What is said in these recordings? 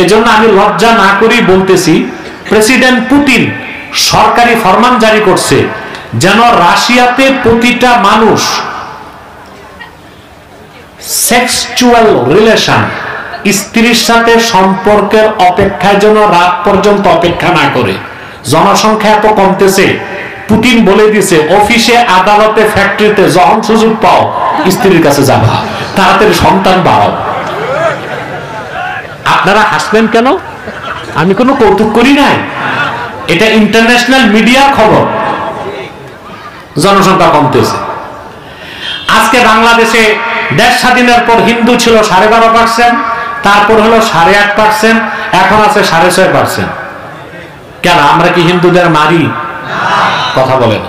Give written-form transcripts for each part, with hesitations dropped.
এজন্য আমি লজ্জা না করেই বলতেছি, প্রেসিডেন্ট পুতিন সরকারি ফরমান জারি করছে যেন রাশিয়াতে প্রতিটা মানুষ সেক্সুয়াল রিলেশন, স্ত্রীর সাথে সম্পর্কের অপেক্ষায় যেন রাত পর্যন্ত অপেক্ষা না করে। জনসংখ্যা এত কমতেছে, পুতিন বলে দিছে অফিসে, আদালতে, ফ্যাক্টরিতে যখন সুযোগ পাও স্ত্রীর কাছে যাবা, তাড়াতাড়ি সন্তান বাড়াও। আপনারা হাসবেন কেন? আমি কোনো কৌতুক করি নাই, এটা ইন্টারন্যাশনাল মিডিয়া খবর। জনসংখ্যা কমতেছে। আজকে বাংলাদেশে দেশ স্বাধীনের পর হিন্দু ছিল 12.5%, তারপর হলো 8.5%, এখন আছে 6.5%। কেন? আমরা কি হিন্দুদের মারি? কথা বলেন।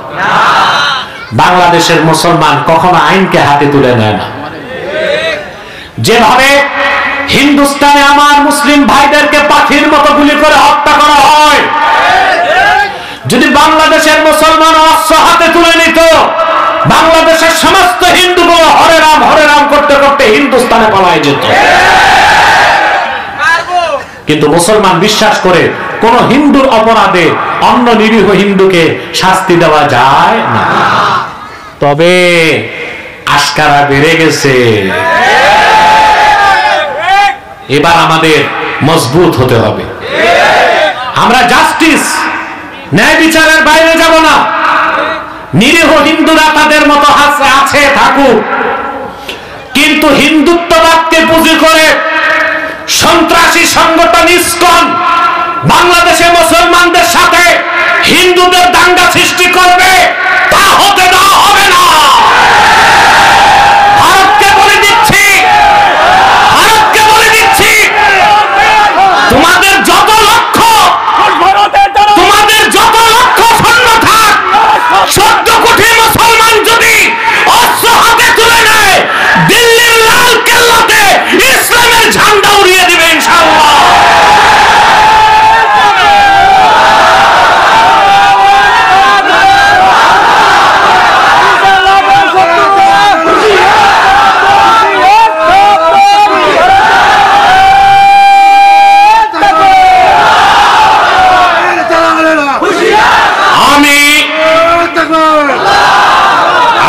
বাংলাদেশের মুসলমান কখনো আইনকে হাতে তুলে নেয় না। যেভাবে হিন্দুস্তানে আমার মুসলিম ভাইদেরকে পাখির মতো গুলি করে হত্যা করা হয়, যদি বাংলাদেশের মুসলমান অস্ত্র হাতে তুলে নিত, বাংলাদেশের সমস্ত হিন্দুগুলো হরে রাম করতে করতে হিন্দুস্তানে পালায় যেত। কিন্তু মুসলমান বিশ্বাস করে কোন হিন্দুর অপরাধে অন্য নিরীহ হিন্দুকে শাস্তি দেওয়া যায় না। তবে আশকারা বেড়ে গেছে। এবার আমাদের মজবুত হতে হবে। আমরা জাস্টিস, ন্যায় বিচারের বাইরে যাব না। নিরীহ হিন্দুরা তাদের মতো আছে থাকুক, কিন্তু হিন্দুত্ববাদকে পুঁজি করে সন্ত্রাসী সংগঠন ইসকন বাংলাদেশে মুসলমানদের সাথে হিন্দুদের দাঙ্গা সৃষ্টি করবে, তা হতে দেওয়া হবে না। ভারতকে বলে দিচ্ছি, তোমাদের যত লক্ষ সৈন্য থাক, 14 কোটি মুসলমান যদি অস্ত্র হাতে তুলে নেয়, দিল্লির লাল কেল্লাতে ইসলামের ঝান্ডা উড়িয়ে দিবে ইনশাআল্লাহ।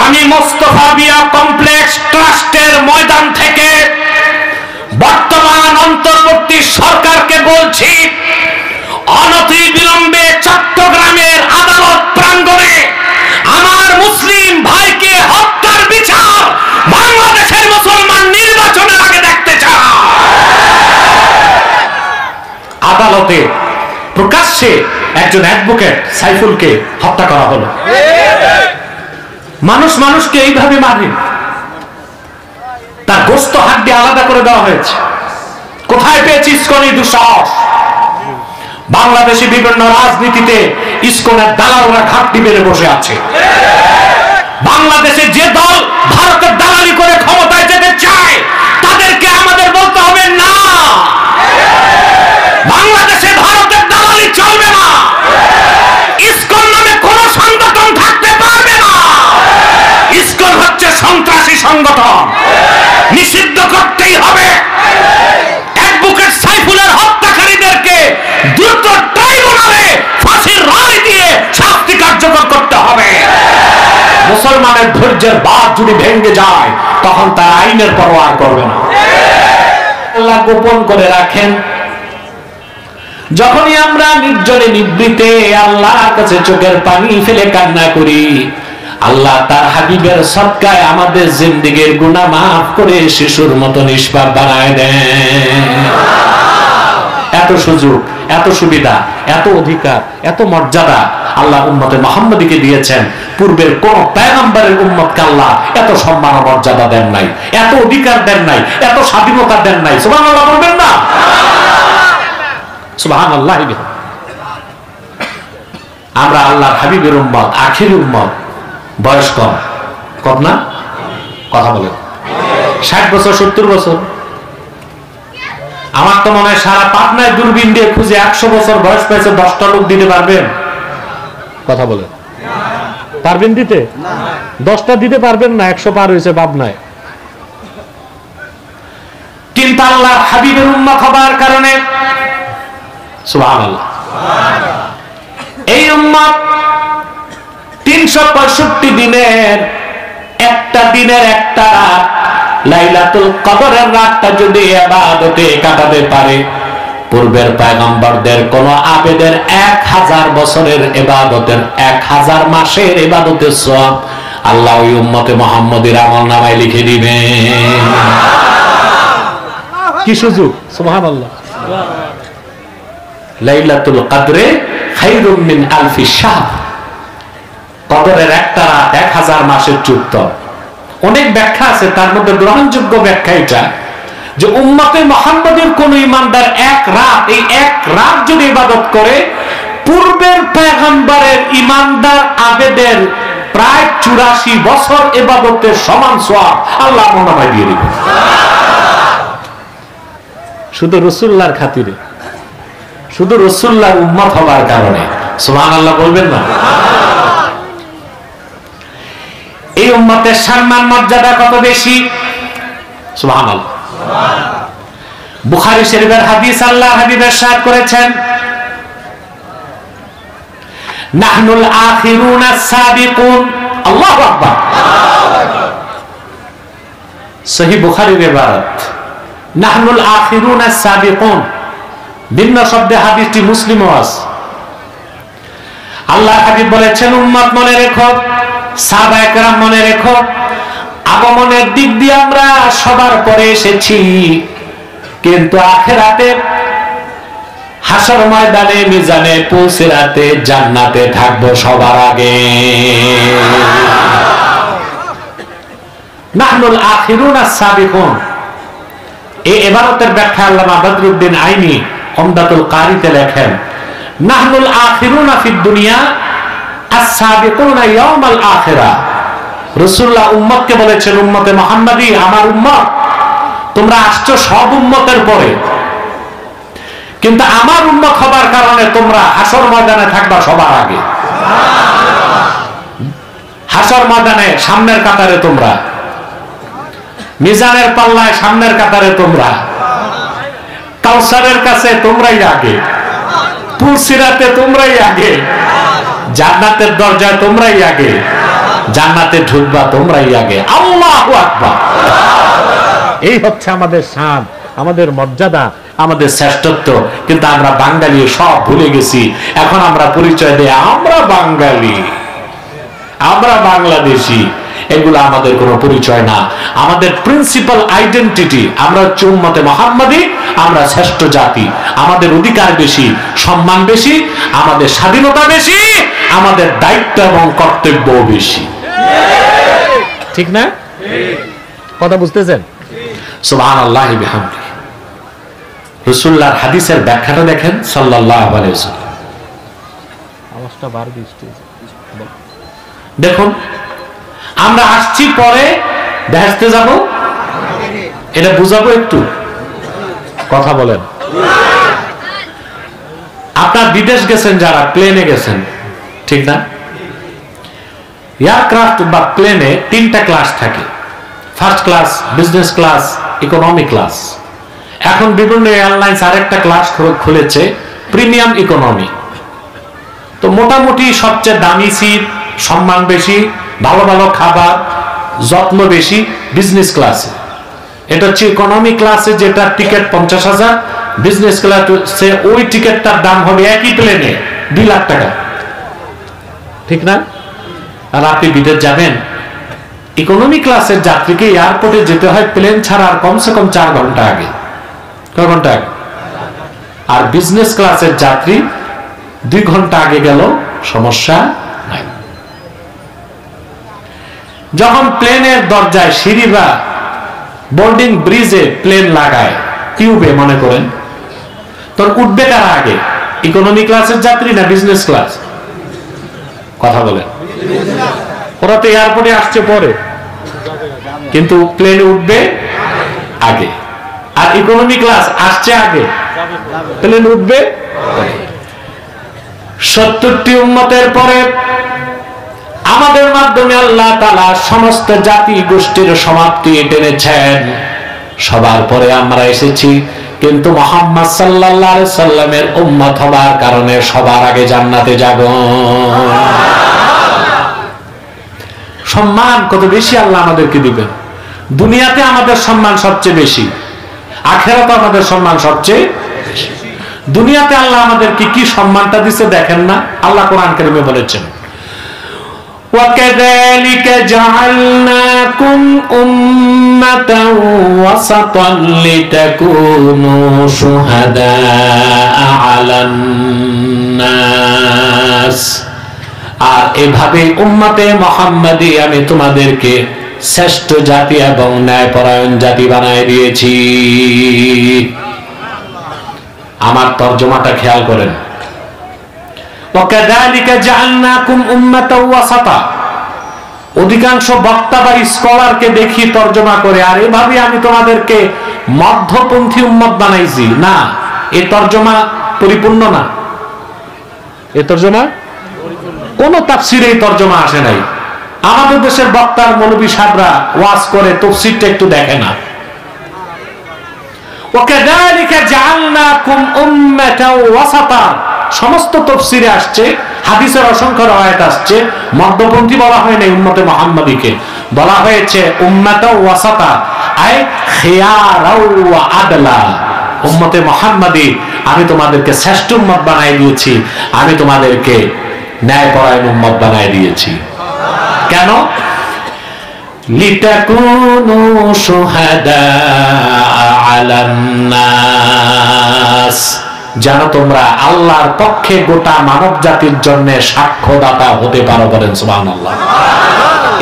আমি মোস্তফা বিয়া কমপ্লেক্স ট্রাস্টের ময়দান থেকে বর্তমান অন্তর্বর্তী সরকারকে বলছি, অনতি বিলম্বে চট্টগ্রামের আদালত প্রাঙ্গণে আমার মুসলিম ভাইকে হত্যার বিচার বাংলাদেশের মুসলমান নির্বাচনের আগে দেখতে চায়। আদালতে প্রকাশ্যে একজন অ্যাডভোকেট সাইফুলকে হত্যা করা হলো। মানুষ মানুষকে এইভাবে মারে, তার গোস্ত হাড্ডি আলাদা করে দেওয়া হয়েছে। কোথায় পেয়েছে ইসকনের দুঃসাহস? বাংলাদেশে বিভিন্ন রাজনীতিতে ইসকনের দালালরা ঘাটতি বেড়ে বসে আছে। বাংলাদেশে যে দল ভারতের দালালি করে ক্ষমতায় যেতে চায়, তাদেরকে আমাদের বলতে হবে না, বাংলাদেশে ভারতের দালালি চলবে না। ইসকন নামে কোন সংগঠন থাকতে পারবে না। ইসকন হচ্ছে সন্ত্রাসী সংগঠন, নিষিদ্ধ করতেই হবে। অ্যাডভোকেট সাইফুলের হত্যাকারীদেরকে দ্রুত ট্রাইব্যুনালে ফাঁসির রায় দিয়ে শাস্তি কার্যকর করতে হবে। মুসলমানের ধৈর্যের বাঁধ যদি ভেঙে যায়, তখন তার আইনের পরোয়া করবে না। আল্লাহ গোপন করে রাখেন। যখনই আমরা নির্জনে নিবৃতে আল্লাহর কাছে চোখের পানি ফেলে কান্না করি, আল্লাহ তার হাবিবের সদকায় আমাদের জিন্দেগীর গুনাহ মাফ করে শিশুর মতো নিষ্পাপ বানায় দেন। এত সুযোগ, এত সুবিধা, এত অধিকার, এত মর্যাদা আল্লাহ উম্মতে মুহাম্মদীকে দিয়েছেন। পূর্বের কোন পয়গম্বরের উম্মতকে আল্লাহ এত সম্মান ও মর্যাদা দেন নাই, এত অধিকার দেন নাই, এত স্বাধীনতা দেন নাই। সুবহানাল্লাহ বলবেন না? সুবহানাল্লাহ। আমরা আল্লাহর হাবিবের উম্মত, আখিরি উম্মত। বয়স কম, কম না? কথা বলেন। 60 বছর, 70 বছর। আমার তো মনে হয় সারা পাটনায় দূরবীন দিয়ে খুঁজে 100 বছর বয়স পেয়েছে 10টা লোক দিতে পারবেন? কথা বলেন। পারবেন দিতে? 10টা দিতে পারবেন না, 100 পার হয়েছে পাবনায়। কিন্তু আল্লাহর হাবিবের উম্মত হবার কারণে সুবহানাল্লাহ। এই উম্মত 365 দিনের একটা রাত লাইলাতুল কদরের রাতটা যদি ইবাদতে কাটাতে পারে, পূর্বের পয়গম্বরদের কোন আবেদের 1000 বছরের ইবাদতের 1000 মাসের ইবাদতের সওয়াব আল্লাহ ওই উম্মতে মুহাম্মদীর আমলনামায় লিখে দিবেন। কি সুযোগ! সুবহানাল্লাহ। লাইলাতুল কদরে খায়রুম মিন আলফি শাহর। কদরের একটা রাত 1000 মাসের উত্তম। অনেক ব্যাখ্যা আছে, তার মধ্যে গ্রহণযোগ্য ব্যাখ্যা এটা যে উম্মতে মুহাম্মদের কোন ইমানদার এক রাত যদি ইবাদত করে, পূর্বের পয়গম্বরের ইমানদার আবেদের প্রায় 84 বছর ইবাদতের সমান সওয়াব আল্লাহ আমলনামায় দিয়ে দিবেন। শুধু রাসূলুল্লাহর খাতিরে, শুধু রাসূলুল্লাহর উম্মত হওয়ার কারণে। সুবহানাল্লাহ বলবেন না? এই উম্মতের সম্মান মর্যাদা কত বেশি! সুবহানাল্লাহ। বুখারী শরীফের হাদিস আল্লাহর হাবিব ইরশাদ করেছেন, নাহনুল আখিরুনা সাবিকুন। আল্লাহু আকবার। সহিহ বুখারীর ইবারত, নাহনুল আখিরুনা সাবিকুন। ভিন্ন শব্দে হাদিসটি মুসলিমও আছে। আল্লাহর হাবিব বলেছেন, উম্মত মনে রেখো, সাহাবায়ে কেরাম মনে রেখো, আগমনের দিক দিয়ে আমরা সবার পরে এসেছি, কিন্তু আখিরাতে হাসর ময়দানে মিজানে পুলসিরাতে জান্নাতে থাকবো সবার আগে। নাহনুল আখিরুনা সাবিকুন। এই ইবারতের ব্যাখ্যা আল্লামা বদরুদ্দিন আইনি উমদাতুল কারিতে লেখেন, নাহনুল আখিরুনা ফিদ দুনিয়া আস-সাবিকুনা ইয়াউমাল আখিরা। রাসূলুল্লাহ উম্মতকে বলেছেন, উম্মতে মুহাম্মাদী, আমার উম্মত, তোমরা আসছো সব উম্মতের পরে, কিন্তু আমার উম্মত হবার কারণে তোমরা হাসর ময়দানে থাকবা সবার আগে। হাসর ময়দানে সামনের কাতারে তোমরা, মিজানের পাল্লায় সামনের কাতারে তোমরা, কাউসারের কাছে তোমরাই আগে, পুলসিরাতে তোমরাই আগে, জান্নাতের দরজায় তোমরাই আগে, জান্নাতে ঢুকবা তোমরাই আগে। আল্লাহু আকবার। এই হচ্ছে আমাদের শান, আমাদের মর্যাদা, আমাদের শ্রেষ্ঠত্ব। কিন্তু আমরা বাঙালি সব ভুলে গেছি। এখন আমরা পরিচয় দেই আমরা বাঙালি, আমরা বাংলাদেশি। এগুলো আমাদের কোনো পরিচয় না। আমাদের প্রিন্সিপাল আইডেন্টিটি, আমরা হচ্ছে উম্মতে মুহাম্মাদী, আমরা শ্রেষ্ঠ জাতি। আমাদের অধিকার বেশি, সম্মান বেশি, আমাদের স্বাধীনতা বেশি, আমাদের দায়িত্ব এবং কর্তব্য বেশি। ঠিক না? কথা বুঝতেছেন? সুবহানাল্লাহি বিহামদিহি। রাসূলুল্লাহর হাদিসের ব্যাখ্যাটা দেখেন, সাল্লাল্লাহু আলাইহি ওয়াসাল্লাম। আওয়াজটা বার দিচ্ছি। দেখুন, আমরা আসছি পরে, বেহেশতে যাব, এটা বুঝাবো একটু। কথা বলেন। আপনার বিদেশ গেছেন যারা, প্লেনে গেছেন, ঠিক না? এয়ারক্রাফট বা প্লেনে 3টা ক্লাস থাকে, first class, business class, economy class. এখন বিভিন্ন এয়ারলাইন্স আরেকটা ক্লাস খুলেছে, প্রিমিয়াম ইকোনমি। তো মোটামুটি সবচেয়ে দামি সিট, সম্মান বেশি, ভালো ভালো খাবার, যত্ন বেশি বিজনেস ক্লাসে। এটা হচ্ছে ইকোনমি ক্লাসে, যেটা টিকিট 50,000, বিজনেস ক্লাসে ওই টিকিটটার দাম হবে একই প্লেনে 2 লাখ টাকা। ঠিক না? আর আপনি বিদেশ যাবেন, ইকোনমি ক্লাসের যাত্রীকে এয়ারপোর্টে যেতে হয় প্লেন ছাড়ার কমসে কম 4 ঘন্টা আগে। কয় ঘন্টা আগে? আর বিজনেস ক্লাসের যাত্রী 2 ঘন্টা আগে গেল সমস্যা নাই। যখন প্লেনের দরজায় সিঁড়ি বা বোর্ডিং ব্রিজে প্লেন লাগায়, টিউবে মনে করেন, তোর উঠবে কারা আগে? ইকোনমি ক্লাসের যাত্রী না বিজনেস ক্লাস? কথা বলেন। ওরা তো এয়ারপোর্টে আসছে পরে, কিন্তু প্লেনে উঠবে আগে। আর ইকোনমি ক্লাস আসছে আগে, প্লেন উঠবে। 70টি উম্মতের পরে আমাদের মাধ্যমে আল্লাহ তাআলা সমস্ত জাতি গোষ্ঠীর সমাপ্তি টেনেছেন। সবার পরে আমরা এসেছি, কিন্তু মুহাম্মদ সাল্লাল্লাহু আলাইহি সাল্লামের উম্মত হবার কারণে সবার আগে জান্নাতে যাব। সম্মান কত বেশি আল্লাহ আমাদেরকে দিবেন। দুনিয়াতে আমাদের সম্মান সবচেয়ে বেশি, আখিরাতে আমাদের সম্মান সবচেয়ে বেশি। দুনিয়াতে আল্লাহ আমাদেরকে কি সম্মানটা দিচ্ছে দেখেন না, আল্লাহ কোরআন কারীমে বলেছেন وَكَذَلِكَ جَعَلْنَاكُمْ أُمَّةً وَسَطًا لِتَكُونُوا شُهَدَاءَ عَلَى النَّاسِ। আর এভাবে উম্মতে মুহাম্মাদি আমি তোমাদেরকে শ্রেষ্ঠ জাতি এবং ন্যায়পরায়ণ জাতি বানায় দিয়েছি। আমার তরজমাটা খেয়াল করেন, وَكَذَلِكَ جَعَلْنَاكُمْ أُمَّةً وَسَطًا। অধিকাংশ বক্তা বা স্কলারকে দেখি তরজমা করে, আর এভাবে আমি তোমাদেরকে মধ্যপন্থী উম্মত বানাইছি। না, এই তরজমা পরিপূর্ণ না। এই তরজমা কোন তাফসিরে এই তরজমা আসে নাই। আমাদের দেশের বক্তার মৌলবী সাহেবরা ওয়াজ করে, তাফসিরটা একটু দেখে না। وَكَذَلِكَ جَعَلْنَاكُمْ أُمَّةً وَسَطًا সমস্ত তাফসিরে আসছে, হাদিসের অসংখ্য রওয়ায়াত আসছে, মধ্যপন্থী বলা হয় না উম্মতে মুহাম্মাদিকে, বলা হয়েছে উম্মাতাও ওয়াসাতা, আই খিয়ারাও ওয়া আদলা। উম্মতে মুহাম্মাদি আমি তোমাদেরকে শ্রেষ্ঠ উম্মত বানাই দিয়েছি, আমি তোমাদেরকে ন্যায়পরায়ণ উম্মত বানাই দিয়েছি। কেন? লিতাকুনু শুহাদা আলান নাস, যেন তোমরা আল্লাহর পক্ষে গোটা মানব জাতির জন্য সাক্ষ্যদাতা হতে পারো। বলেন সুবহানাল্লাহ।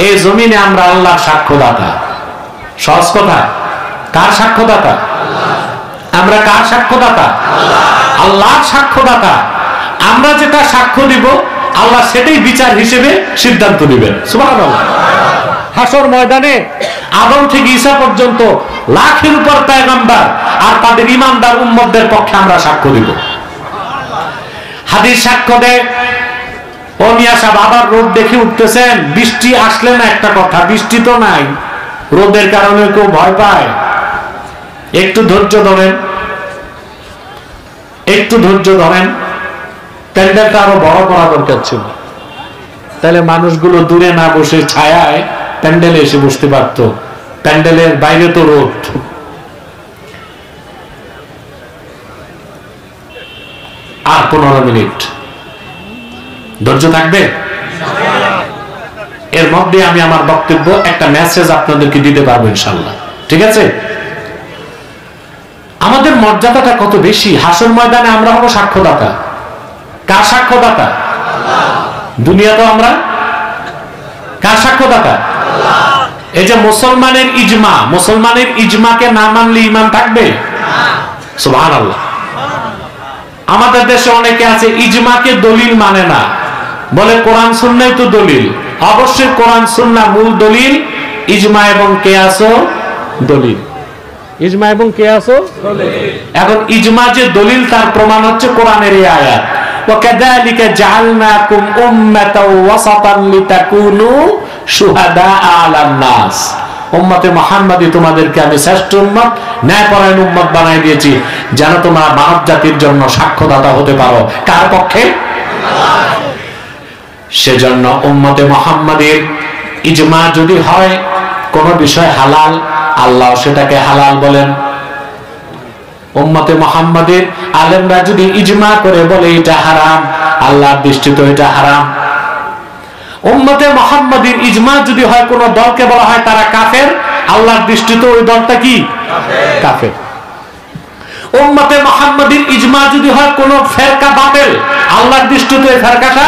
এই জমিনে আমরা আল্লাহর সাক্ষ্যদাতা। সহজ কথা, কার সাক্ষ্যদাতা? আমরা কার সাক্ষ্যদাতা? আল্লাহর সাক্ষ্যদাতা। আমরা যেটা সাক্ষ্য দিব আল্লাহ সেটাই বিচার হিসেবে সিদ্ধান্ত দিবেন। সুবহানাল্লাহ। হাসর ময়দানে আদম থেকে ঈসা পর্যন্ত লাখের উপর পয়গম্বর আর তাদের ঈমানদার উম্মতদের পক্ষে আমরা সাক্ষ্য দিব। হাদিস সাক্ষ্য দেয়, ও মিয়া সাহেব আবার রোদ দেখে উঠতেছেন, বৃষ্টি আসলে না একটা কথা, বৃষ্টি তো নাই, রোদের কারণে কেউ ভয় পায়। একটু ধৈর্য ধরেন, একটু ধৈর্য ধরেন। প্যান্ডেলটা আরো বড় করা দরকার ছিল, তাহলে মানুষগুলো দূরে না বসে ছায়ায় প্যান্ডেলে এসে বসতে পারত। প্যান্ডেলের বাইরে তো রোদ। আর 15 মিনিট ধৈর্য থাকবে। এর মধ্যে আমি আমার বক্তব্য একটা মেসেজ আপনাদেরকে দিতে পারবো ইনশাআল্লাহ। ঠিক আছে? আমাদের মর্যাদাটা কত বেশি। হাসর ময়দানে আমরা হবো সাক্ষ্যদাতা। কার সাক্ষ্যদাতা? দুনিয়া তো আমরা কার সাক্ষ্যদাতা? এই যে মুসলমানের ইজমা, মুসলমানের ইজমাকে না মানলে ঈমান থাকবে? সুবহানাল্লাহ। আমাদের দেশে অনেকে আছে ইজমাকে দলিল মানে না, বলে কোরআন সুন্নাহই তো দলিল। অবশ্যই কোরআন সুন্নাহ মূল দলিল, ইজমা এবং কিয়াসও দলিল। ইজমা এবং কিয়াসও দলিল। এখন ইজমা যে দলিল তার প্রমাণ হচ্ছে কোরআনের এই আয়াত, وَكَذَلِكَ جَعَلْنَاكُمْ أُمَّةً وَسَطًا لِتَكُونُوا شُهَدَاءَ عَلَى النَّاسِ। উম্মতে মুহাম্মাদি তোমাদেরকে আমি শ্রেষ্ঠ উম্মত, ন্যায়পরায়ণ উম্মত বানাই দিয়েছি, যেন তোমরা মানব জাতির জন্য সাক্ষ্যদাতা হতে পারো। কার পক্ষে? সেজন্য উম্মতে মুহাম্মাদির ইজমা যদি হয় কোন বিষয় হালাল, আল্লাহ সেটাকে হালাল বলেন। উম্মতে মুহাম্মাদের আলেমরা যদি ইজমা করে বলে এটা হারাম, আল্লাহর দৃষ্টিতে এটা হারাম। উম্মতে মুহাম্মাদের ইজমা যদি হয় কোন দলকে বলা হয় তারা কাফের, আল্লাহর দৃষ্টিতে ওই দলটা কি? কাফের। উম্মতে মুহাম্মাদের ইজমা যদি হয় কোন ফেরকা বাতিল, আল্লাহর দৃষ্টিতে ওই ফেরকাটা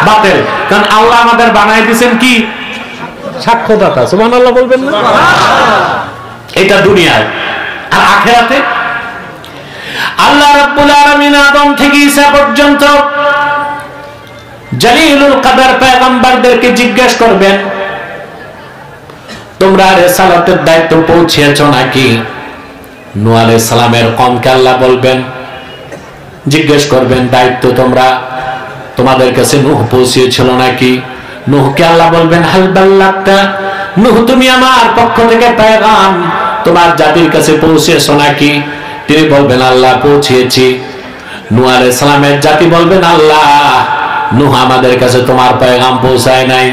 বাতিল। কারণ আল্লাহ আমাদের বানাই দিয়েছেন কি? সাক্ষ্যদাতা। সুবহানাল্লাহ বলবেন না? এটা দুনিয়ায়। আর আখিরাতে আল্লাহ রাব্বুল আলামিন আদম থেকে ঈসা পর্যন্ত জলিলুল কদর পয়গম্বরদেরকে জিজ্ঞেস করবেন, তোমরা রিসালাতের দায়িত্ব পৌঁছেছো নাকি? নূহ আলাইহিস সালামের কওমকে আল্লাহ বলবেন, জিজ্ঞেস করবেন দায়িত্ব তোমরা তোমাদের কাছে নূহ পৌঁছেছিল নাকি? নূহকে আল্লাহ বলবেন হাল বাল্লাগতা, নূহ তুমি আমার পক্ষ থেকে পেগাম তোমার জাতির কাছে পৌঁছেছো নাকি? তিনি বলবেন আল্লাহ পৌঁছিয়েছি। নূহ আলাইহিস সালামের জাতি বলবেন আল্লাহ নূহ আমাদের কাছে তোমার পয়গাম পৌঁছায় নাই।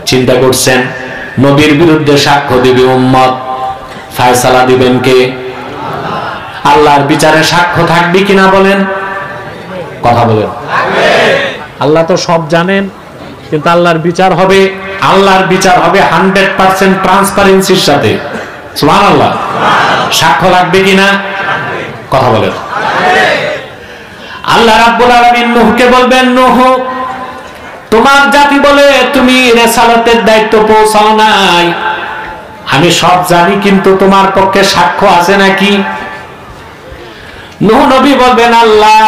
চিন্তা করছেন, নবীর বিরুদ্ধে সাক্ষ্য দিবে উম্মত, ফয়সালা দিবেন কে? আল্লাহর বিচারে সাক্ষ্য থাকবে কিনা বলেন? কথা বলেন। আল্লাহ তো সব জানেন, কিন্তু আল্লাহর বিচার হবে, আল্লাহর বিচার হবে 100% ট্রান্সপারেন্সির সাথে। সুবহানাল্লাহ। সাক্ষ্য লাগবে কিনা? কথা বলেন। আল্লাহ রাব্বুল আলামিন নূহকে বলবেন, নূহ তোমার জাতি বলে তুমি রিসালাতের দায়িত্ব পৌঁছাও নাই, আমি সব জানি, কিন্তু তোমার পক্ষে সাক্ষ্য আছে নাকি? নূহ নবী বলবেন আল্লাহ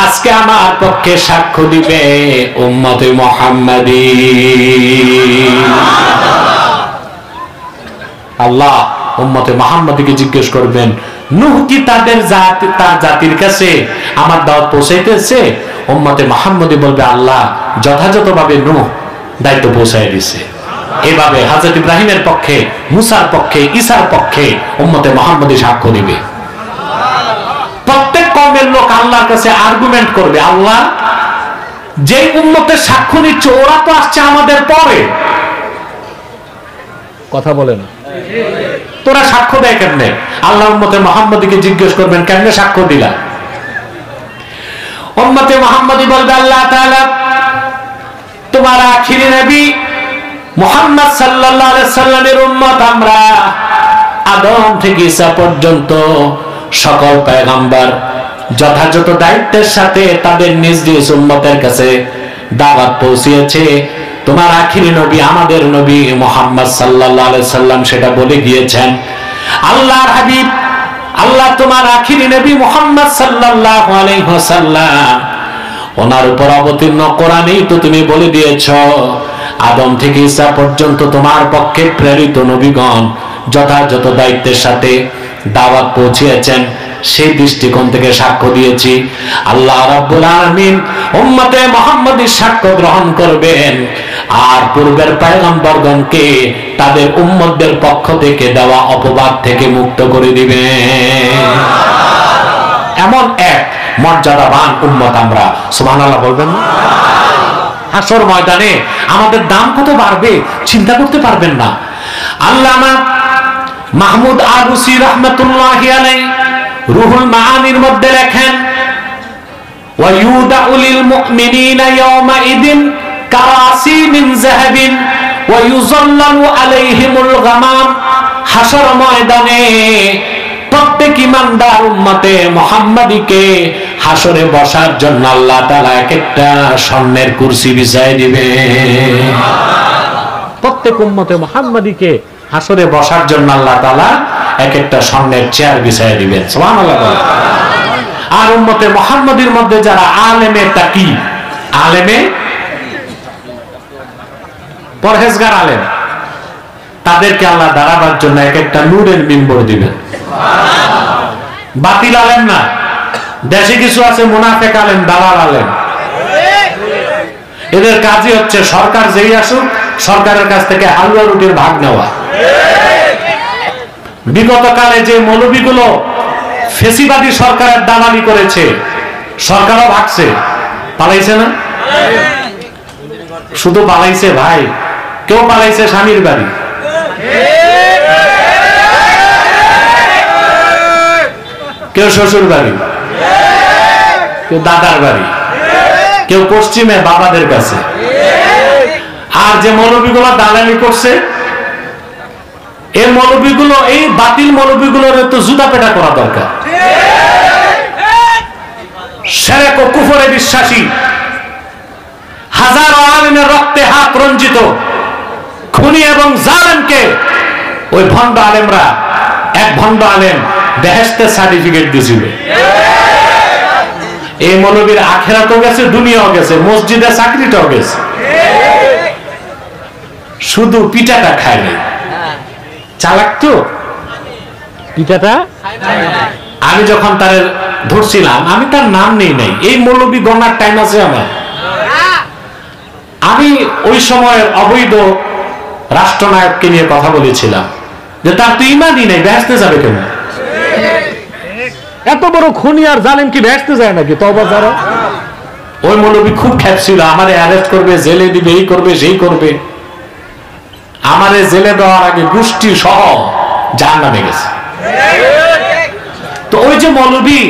আজকে আমার পক্ষে সাক্ষ্য দিবে উম্মতে মুহাম্মাদী। আল্লাহ উম্মতে মুহাম্মাদীকে জিজ্ঞেস করবেন নূহ কি তার জাতির কাছে আমার দাওয়াত পৌঁছাইতেছে? উম্মতে মুহাম্মাদী বলবে আল্লাহ যথাযথভাবে নূহ দায়িত্ব পৌঁছায় দিয়েছে। এভাবে হযরত ইব্রাহিমের পক্ষে, মুসার পক্ষে, ঈসার পক্ষে উম্মতে মুহাম্মাদী সাক্ষ্য দিবে। প্রত্যেক কওমের লোক আল্লাহর কাছে আর্গুমেন্ট করবে, আল্লাহ যে উম্মতের সাক্ষ্য নিচ্ছে ওরা তো আসছে আমাদের পরে, কথা বলে না, তোরা সাক্ষ্য দেয় কেমনে? আল্লাহ উম্মতে মুহাম্মাদীকে জিজ্ঞেস করবেন কেমনে সাক্ষ্য দিলা? উম্মতে মুহাম্মাদী বলবে আল্লাহ তাআলা তোমার আখিরি নবী মুহাম্মদ সাল্লাল্লাহু আলাইহি সাল্লামের উম্মত আমরা, আদম থেকে ঈসা পর্যন্ত সকল পয়গম্বর যথাযথ দায়িত্বের সাথে তাদের নিজ নিজ উম্মতের কাছে দাওয়াত পৌঁছিয়েছে। তোমার আখিরি নবী আমাদের নবী মুহাম্মদ সাল্লাল্লাহু আলাইহি সাল্লাম সেটা বলে গিয়েছেন। আল্লাহর হাবিব আল্লাহ তোমার আখিরি নবী মুহাম্মদ সাল্লাল্লাহু আলাইহি ওয়াসাল্লাম ওনার উপর অবতীর্ণ কোরআনেই তো তুমি বলে দিয়েছো আদম থেকে ঈসা পর্যন্ত তোমার পক্ষে প্রেরিত নবীগণ যথাযথ দায়িত্বের সাথে দাওয়াত পৌঁছিয়েছেন, সেই দৃষ্টিকোণ থেকে সাক্ষ্য দিয়েছি। আল্লাহ রাব্বুল আলামিন উম্মতে মুহাম্মাদীর সাক্ষ্য গ্রহণ করবেন আর পূর্বের পয়গম্বরগণকে তাদের উম্মতদের পক্ষ থেকে দেওয়া অপবাদ থেকে মুক্ত করে দিবেন। এমন এক মর্যাদাবান উম্মত আমরা, সুবহানাল্লাহ বলবেন না? হাসর ময়দানে আমাদের দাম কত বাড়বে চিন্তা করতে পারবেন না। আল্লামা মাহমুদ আবুসি রাহমাতুল্লাহি আলাইহি রুহুল মাআনির মধ্যে লেখেন ওয়া ইউদাউ লিল মুমিনিনা ইয়াওমা ইদিন কারাসি মিন যাহাবিন ওয়া ইউযাল্লালু আলাইহিমুল গামাম। হাসর ময়দানে প্রত্যেক ঈমানদার উম্মতে মুহাম্মাদীকে হাসরে বসার জন্য আল্লাহ তাআলা এক একটা স্বর্ণের কুরসি বিছায় দিবে। প্রত্যেক উম্মতে মুহাম্মাদীকে হাসরে বসার জন্য আল্লাহ তাআলা এক একটা স্বর্ণের চেয়ার বিছায় দিবেন। সুবহানাল্লাহ। আর উম্মতে মুহাম্মাদীর মধ্যে যারা আলেমে তাকি, আলেমে পরহেজগার আলেম, তাদেরকে আল্লাহ দাঁড়াবার জন্য এক একটা নূরের মিম্বর দিবেন। বাতিল আলেম না, দেশে কিছু আছে মুনাফিক আলেম, দালাল আলেম, এদের কাজই হচ্ছে সরকার যেই আসুক সরকারের কাছ থেকে হালুয়া রুটির ভাগ নেওয়া। বিগত কালে যে মৌলবীগুলো ফেসিবাদী সরকারের দালালি করেছে, সরকারও ভাগছে, পালাইছে না? শুধু পালাইছে ভাই, কেউ পালাইছে স্বামীর বাড়ি, কেউ শ্বশুর বাড়ি, কেউ দাদার বাড়ি, কেউ পশ্চিমে বাবাদের কাছে। আর যে মৌলবীগুলো দালালি করছে, এই মৌলবীগুলো, এই বাতিল মৌলবীগুলোর তো জুতা পেটা করা দরকার। শিরক ও কুফরে বিশ্বাসী, হাজারো আলেমের রক্তে হাত রঞ্জিত খুনি এবং জালেমকে ওই ভণ্ড আলেমরা, এক ভণ্ড আলেম বেহেশতের সার্টিফিকেট দিয়েছিল। এই মৌলবীর আখিরাতও গেছে, দুনিয়াও গেছে, মসজিদে চাকরিটাও গেছে, শুধু পিঠাটা খায় নাই। চালাক তো, পিঠাটা আমি যখন তার ধরছিলাম, আমি তার নাম নেই নাই, এই মৌলবী গণার টাইম আছে আমার। আমি ওই সময়ের অবৈধ রাষ্ট্রনায়ককে নিয়ে কথা বলেছিলাম যে তার তো ইমানই নেই, বেহেশতে যাবে কেন? এত বড় খুনি আর জালেম কি ভেস্তে যায় নাকি তওবা যারা? ওই মৌলবী খুব খ্যাপছিল, আমারে অ্যারেস্ট করবে, জেলে দিবে, এই করবে সেই করবে। আমারে জেলে দেওয়ার আগে গোষ্ঠী সহ জাহান্নামে গেছে। তো ওই যে মৌলবী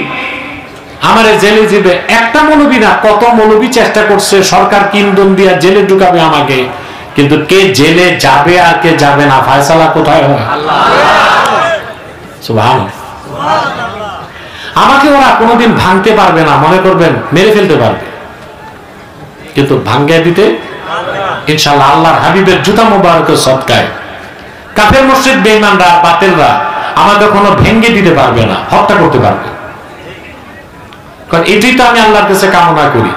আমারে জেলে দিবে, একটা মৌলবী না, কত মৌলবী চেষ্টা করছে সরকার কিন্দন দিয়া জেলে ঢুকাবে আমাকে, কিন্তু কে জেলে যাবে আর কে যাবে না ফয়সালা কোথায় হয়? সুবহানাল্লাহ। আমাকে ওরা কোনোদিন ভাঙতে পারবে না, মনে করবেন মেরে ফেলতে পারবে, কিন্তু ভাঙ্গে দিতে ইনশাআল্লাহ আল্লাহর হাবিবের জুতা মোবারকের সদকায় কাফের মুশরিক বেঈমানরা বাতিলরা আমাদের কোনো ভেঙ্গে দিতে পারবে না, হত্যা করতে পারবে। কারণ এটাই তো আমি আল্লাহর কাছে কামনা করি।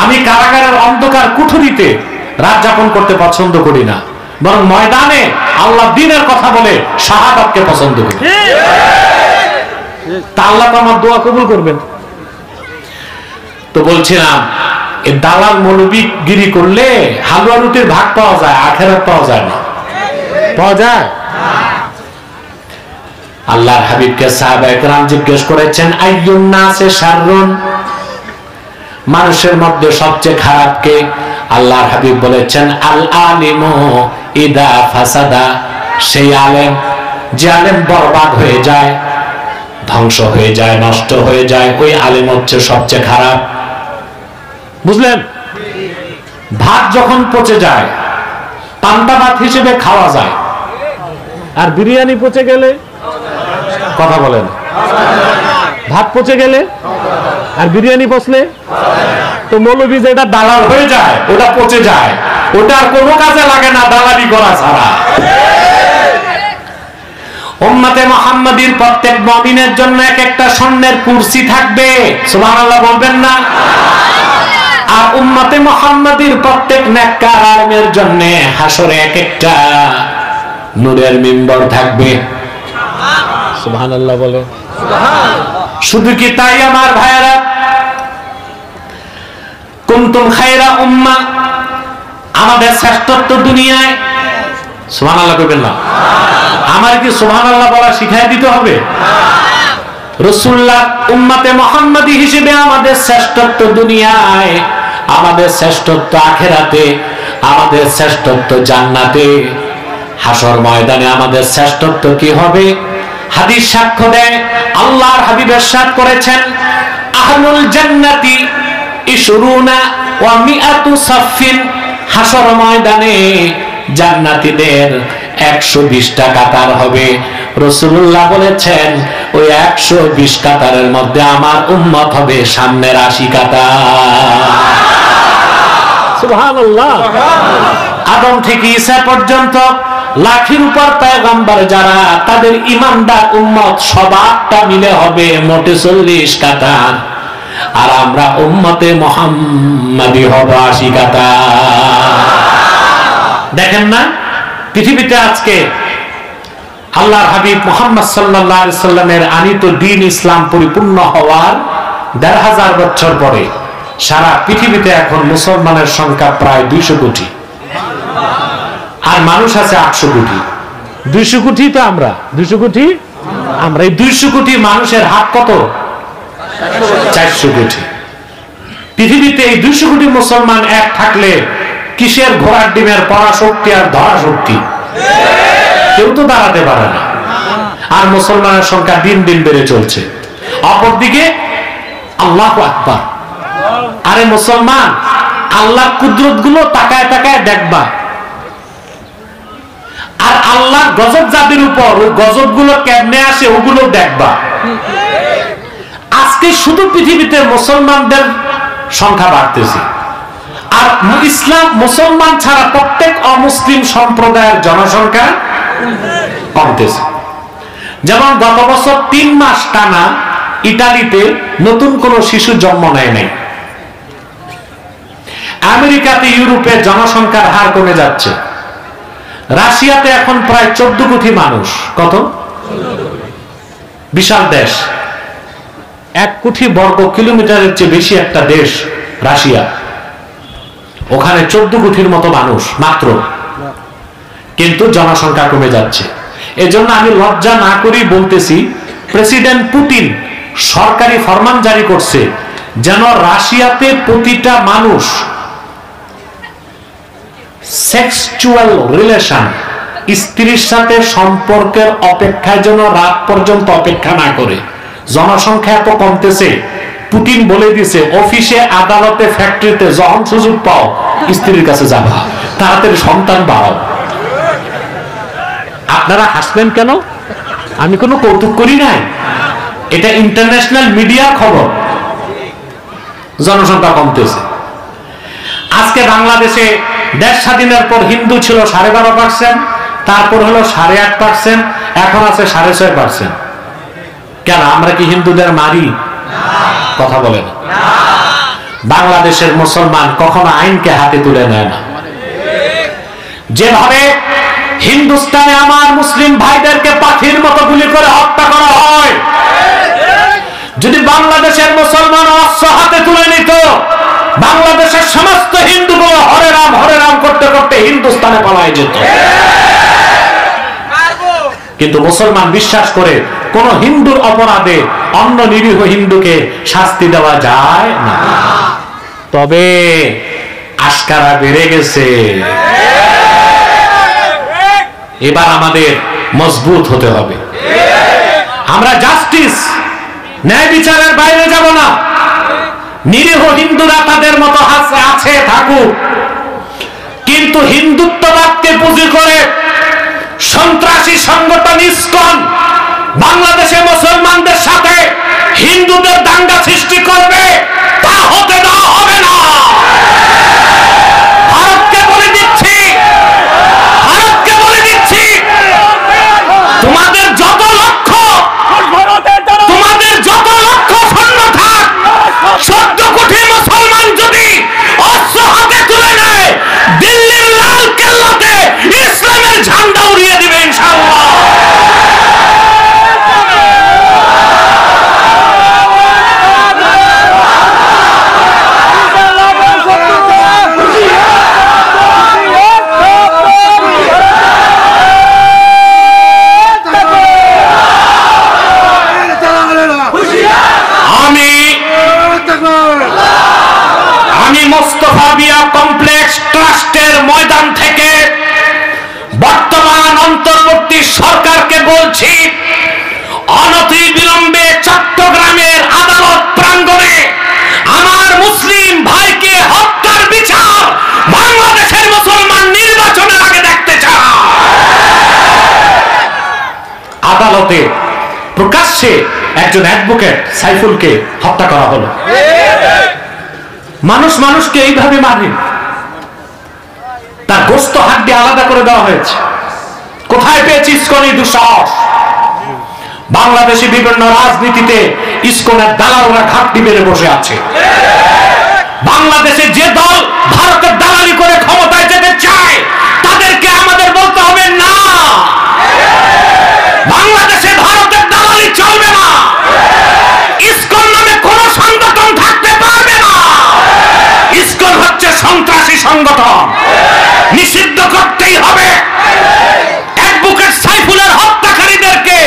আমি কারাগারের অন্ধকার কুঠুরিতে রাত যাপন করতে পছন্দ করি না, বরং ময়দানে আল্লাহ দ্বীনের কথা বলে শাহাদাতকে পছন্দ করি। তা আল্লাহ তো আমার দোয়া কবুল করবেন। তো বলছিলাম এই দালাল মৌলবীগিরি করলে হালুয়া রুটির ভাগ পাওয়া যায়, আখেরাত পাওয়া যায় না। পাওয়া যায়? আল্লাহর হাবিবকে সাহাবায়ে কেরাম জিজ্ঞেস করেছেন আইয়ুন নাসে শাররুন, মানুষের মধ্যে সবচেয়ে খারাপ কে? আল্লাহর হাবিব বলেছেন আল আলিমু ইদা ফাসাদা, সেই আলেম যে আলেম বরবাদ হয়ে যায়, ধ্বংস হয়ে যায়, নষ্ট হয়ে যায়, ওই আলেম হচ্ছে সবচেয়ে খারাপ। বুঝলেন? ভাত যখন পচে যায় পান্তা ভাত হিসেবে খাওয়া যায়, আর বিরিয়ানি পচে গেলে, কথা বলেন, ভাত পচে গেলে আর বিরিয়ানি পচলে, তো মৌলবী যেটা দালাল হয়ে যায় ওটা পচে যায়, ওটা আর কোনো কাজে লাগে না দালালি করা ছাড়া। উম্মতে মুহাম্মাদীর প্রত্যেক মুমিনের জন্য এক একটা স্বর্ণের কুরসি থাকবে, সুবহানাল্লাহ বলবেন না? আর উম্মতে মুহাম্মাদীর প্রত্যেক নেককার আলেমের জন্য হাসরে এক একটা নূরের মিম্বর থাকবে, সুবহানাল্লাহ বলে। শুধু কি তাই আমার ভাইয়েরা, কুনতুম খায়রা উম্মাহ, আমাদের শ্রেষ্ঠত্ব দুনিয়ায়, সুবহানাল্লাহ কইবেন না? আমার কি সুবহানাল্লাহ বলা শিখাই দিতে হবে? রাসূলুল্লাহ উম্মতে মুহাম্মাদী হিসেবে আমাদের শ্রেষ্ঠত্ব দুনিয়ায়, আমাদের শ্রেষ্ঠত্ব আখিরাতে, আমাদের শ্রেষ্ঠত্ব জান্নাতে, হাসর ময়দানে আমাদের শ্রেষ্ঠত্ব কি হবে? হাদিস সাক্ষ্য দেয়, আল্লাহর হাবিব ইরশাদ করেছেন আহলুল জান্নাতি ইশরুনা ওয়া মিআতু সাফিন, হাসর ময়দানে জান্নাতীদের 120টা কাতার হবে। রাসূলুল্লাহ বলেছেন ওই 120 কাতারের মধ্যে আমার উম্মত হবে সামনের 80 কাতার। সুবহানাল্লাহ। আদম থেকে ঈসা পর্যন্ত লাখের উপর পয়গম্বর যারা, তাদের ইমানদার উম্মত সবারটা মিলে হবে মোটে 40 কাতার, আর আমরা উম্মতে মুহাম্মাদী হব 80 কাতার। দেখেন না পৃথিবীতে আজকে আল্লাহর হাবিব মুহাম্মদ সাল্লাল্লাহু আলাইহি সাল্লামের আনিত দ্বীন ইসলাম পরিপূর্ণ হওয়ার ১৫০০ বছর পরে সারা পৃথিবীতে এখন মুসলমানের সংখ্যা প্রায় 200 কোটি, আর মানুষ আছে 800 কোটি। 200 কোটি তো আমরা, 200 কোটি আমরা। এই 200 কোটি মানুষের হাত কত? 400 কোটি। পৃথিবীতে এই 200 কোটি মুসলমান এক থাকলে কিসের ঘোড়ার ডিমের পরাশক্তি আর ধরা শক্তি? কেউ তো দাঁড়াতে পারে না। আর মুসলমানের সংখ্যা দিন দিন বেড়ে চলছে। অপরদিকে আল্লাহু আকবার, আরে মুসলমান আল্লাহর কুদরত গুলো তাকায় তাকায় দেখবা, আর আল্লাহর গজব যাদের উপর, ওই গজব গুলো কেমনে আসে ওগুলো দেখবা। আজকে শুধু পৃথিবীতে মুসলমানদের সংখ্যা বাড়তেছে, আর ইসলাম মুসলমান ছাড়া প্রত্যেক অমুসলিম সম্প্রদায়ের জনসংখ্যা কমতেছে। যেমন গত বছর 3 মাস টানা ইতালিতে নতুন কোন শিশু জন্ম নেয় নাই। আমেরিকাতে, ইউরোপে জনসংখ্যার হার কমে যাচ্ছে। রাশিয়াতে এখন প্রায় 14 কোটি মানুষ। কত? বিশাল দেশ, 1 কোটি বর্গ কিলোমিটারের চেয়ে বেশি একটা দেশ রাশিয়া। ওখানে 14 কোটির মতো মানুষ মাত্র, কিন্তু জনসংখ্যা কমে যাচ্ছে। এজন্য আমি লজ্জা না করি বলতেছি, প্রেসিডেন্ট পুতিন সরকারি ফরমান জারি করছে যেন রাশিয়াতে প্রতিটা মানুষ সেক্সুয়াল রিলেশন, স্ত্রীর সাথে সম্পর্কের অপেক্ষায় যেন রাত পর্যন্ত অপেক্ষা না করে। জনসংখ্যা এত কমতেছে, পুতিন বলে দিছে অফিসে, আদালতে, ফ্যাক্টরিতে যখন সুযোগ পাও স্ত্রীর কাছে যাবা, তাড়াতাড়ি সন্তান বাড়াও। আপনারা হাসবেন কেন? আমি কোনো কৌতুক করি নাই, এটা ইন্টারন্যাশনাল মিডিয়ার খবর। জনসংখ্যা কমতেছে। আজকে বাংলাদেশে দেশ স্বাধীনের পর হিন্দু ছিল 12.5%, তারপর হলো 8.5%, এখন আছে 6.5%। কেন? আমরা কি হিন্দুদের মারি? কথা বলেন। বাংলাদেশের মুসলমান কখনো আইনকে হাতে তুলে নেয় না। যেভাবে হিন্দুস্তানে আমার মুসলিম ভাইদেরকে পাখির মতো গুলি করে হত্যা করা হয়, যদি বাংলাদেশের মুসলমান অস্ত্র হাতে তুলে নিত, বাংলাদেশের সমস্ত হিন্দুগুলো হরে রাম করতে করতে হিন্দুস্তানে পালায় যেত। কিন্তু মুসলমান বিশ্বাস করে কোন হিন্দুর অপরাধে অন্য নিরীহ হিন্দুকে শাস্তি দেওয়া যায় না। তবে আশকারা বেড়ে গেছে। এবার আমাদের মজবুত হতে হবে। আমরা জাস্টিস, ন্যায় বিচারের বাইরে যাব না। নিরীহ হিন্দুরা তাদের মতো আছে থাকুক, কিন্তু হিন্দুত্ববাদকে পুঁজি করে সন্ত্রাসী সংগঠন ইসকন বাংলাদেশে মুসলমানদের সাথে হিন্দুদের দাঙ্গা সৃষ্টি করবে, তা হতে দেওয়া হবে না। ভারতকে বলে দিচ্ছি, তোমাদের যত লক্ষ সৈন্য থাক, 14 কোটি মুসলমান যদি অস্ত্র হাতে তুলে নেয়, দিল্লির লাল কেল্লাতে ইসলামের ঝান্ডা উড়িয়ে দিবে ইনশাআল্লাহ। আমি মোস্তফা বিয়া কমপ্লেক্স ট্রাস্টের ময়দান থেকে বর্তমান অন্তর্বর্তী সরকারকে বলছি, অনতিবিলম্বে চট্টগ্রামের আদালত প্রাঙ্গণে আমার মুসলিম ভাইকে হত্যার বিচার বাংলাদেশের মুসলমান নির্বাচনের আগে দেখতে চায়। আদালতে প্রকাশ্যে একজন অ্যাডভোকেট সাইফুলকে হত্যা করা হলো। মানুষ মানুষকে এইভাবে মারে, তার গোস্ত হাড্ডি আলাদা করে দেওয়া হয়েছে। কোথায় পেয়েছে ইসকন এই দুঃসাহস? বাংলাদেশে বিভিন্ন রাজনীতিতে ইসকনের দালালরা ঘাটতি বেড়ে বসে আছে। বাংলাদেশে যে দল ভারতের দালালি করে ক্ষমতায় যেতে চায়, তাদেরকে আমাদের বলতে হবে না, বাংলাদেশে ভারতের দালালি চলবে না। ইসকন নামে কোন সংগঠন থাকতে পারবে না। ইসকন হচ্ছে সন্ত্রাসী সংগঠন, নিষিদ্ধ করতেই হবে। অ্যাডভোকেট সাইফুলের হত্যাকারীদেরকে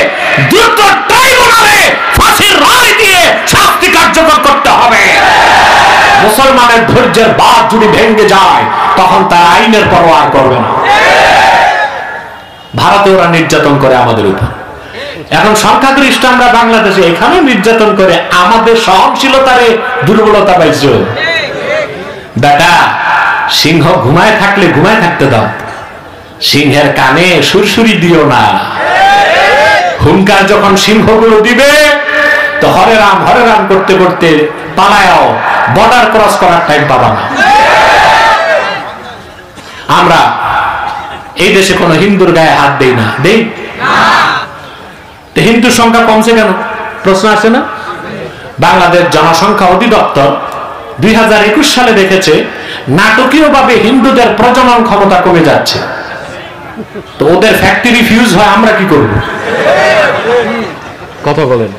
দ্রুত ট্রাইব্যুনালে ফাঁসির রায় দিয়ে শাস্তি কার্যকর করতে হবে। মুসলমানের ধৈর্যের বাঁধ যদি ভেঙে যায়, তখন তার আইনের পরোয়া করবে না। ভারতে ওরা নির্যাতন করে আমাদের উপর, এখন সংখ্যাগরিষ্ঠ আমরা বাংলাদেশে, এখানে নির্যাতন করে আমাদের সহনশীলতারে দুর্বলতা পাইছো। বেটা, সিংহ ঘুমায় থাকলে ঘুমায় থাকতে দাও, সিংহের কানে সুরসুরি দিও না। হুঙ্কার যখন সিংহগুলো দিবে, তো হরে রাম করতে করতে পালায়াও, বর্ডার ক্রস করার টাইম পাবা না। আমরা এই দেশে কোন হিন্দুর গায়ে হাত দেই না, দেই হিন্দুর সংখ্যা কমছে কেন? প্রশ্ন আছে না? বাংলাদেশ জনসংখ্যা অধিদপ্তর 2021 সালে দেখেছে নাটকীয়ভাবে হিন্দুদের প্রজনন ক্ষমতা কমে যাচ্ছে। তো ওদের ফ্যাক্টরি ফিউজ হয়, আমরা কি করব? কথা বলেন।